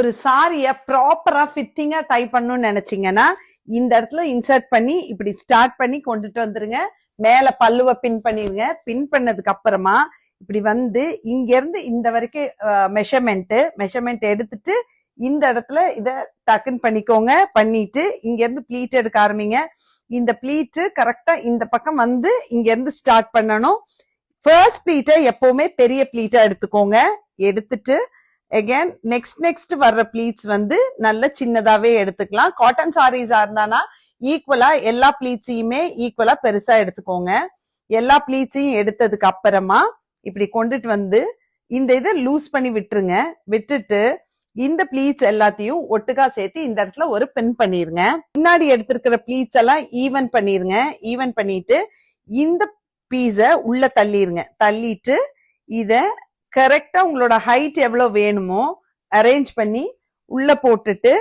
ஒரு சாரிய ப்ராப்பரா ஃபிட்டிங்கா டை பண்ணணும்னு நினைச்சீங்கன்னா இந்த இடத்துல இன்சர்ட் பண்ணி இப்படி ஸ்டார்ட் பண்ணி கொண்டுட்டு வந்துருங்க. மேல பல்லுவ பின் பண்ணிருங்க. பின் பண்ணதுக்கு அப்புறமா இப்படி வந்து இங்க இருந்து இந்த வரைக்கும் மெஷர்மெண்ட் எடுத்துட்டு இந்த இடத்துல இத டக்குன்னு பண்ணிக்கோங்க. பண்ணிட்டு இங்க இருந்து ப்ளீட் எடுக்க ஆரம்பிங்க. இந்த ப்ளீட் கரெக்டா இந்த பக்கம் வந்து இங்க இருந்து ஸ்டார்ட் பண்ணணும். ஃபர்ஸ்ட் ப்ளீட்டை எப்பவுமே பெரிய ப்ளீட்டா எடுத்துக்கோங்க. எடுத்துட்டு அகைன் நெக்ஸ்ட் வர்ற ப்ளீட்ஸ் வந்து நல்ல சின்னதாவே எடுத்துக்கலாம். காட்டன் சாரீஸா இருந்தானா ஈக்குவலா எல்லா ப்ளீட்ஸையுமே ஈக்குவலா பெருசா எடுத்துக்கோங்க. எல்லா ப்ளீட்ஸையும் எடுத்ததுக்கு அப்புறமா இப்படி கொண்டுட்டு வந்து இந்த இதை லூஸ் பண்ணி விட்டுருங்க. விட்டுட்டு இந்த ப்ளீட்ஸ் எல்லாத்தையும் ஒட்டுக்கா சேர்த்து இந்த இடத்துல ஒரு பின் பண்ணிருங்க. முன்னாடி எடுத்திருக்கிற ப்ளீட்ஸ் எல்லாம் ஈவன் பண்ணிருங்க. ஈவன் பண்ணிட்டு இந்த பீஸ உள்ள தள்ளிருங்க. தள்ளிட்டு இத கரெக்டா உங்களோட ஹைட் எவ்வளவு வேணுமோ அரேஞ்ச் பண்ணி உள்ள போட்டுட்டு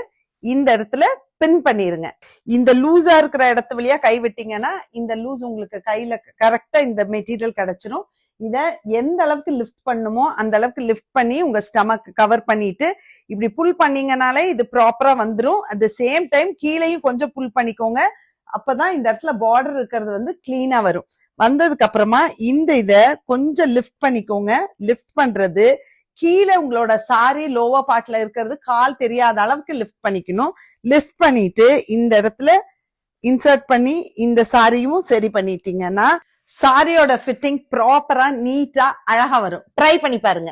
இந்த இடத்துல பின் பண்ணிருங்க. இந்த லூஸா இருக்கிற இடத்து வழியா கை விட்டீங்கன்னா இந்த லூஸ் உங்களுக்கு கையில கரெக்டா இந்த மெட்டீரியல் கிடைச்சிடும். இத எந்த அளவுக்கு லிஃப்ட் பண்ணுமோ அந்த அளவுக்கு லிஃப்ட் பண்ணி உங்க ஸ்டமக் கவர் பண்ணிட்டு இப்படி புல் பண்ணீங்கனாலே இது ப்ராப்பரா வந்துடும். அட் த சேம் டைம் கீழையும் கொஞ்சம் புல் பண்ணிக்கோங்க. அப்பதான் இந்த இடத்துல பார்டர் இருக்கிறது வந்து கிளீனா வரும். வந்ததுக்கு அப்புறமா இந்த இத கொஞ்சம் லிஃப்ட் பண்ணிக்கோங்க. லிஃப்ட் பண்றது கீழே உங்களோட சாரி லோவா பார்ட்ல இருக்கிறது கால் தெரியாத அளவுக்கு லிஃப்ட் பண்ணிக்கணும். லிஃப்ட் பண்ணிட்டு இந்த இடத்துல இன்சர்ட் பண்ணி இந்த சாரியும் சரி பண்ணிட்டீங்கன்னா சாரியோட ஃபிட்டிங் ப்ராப்பரா நீட்டா அழகா வரும். ட்ரை பண்ணி பாருங்க.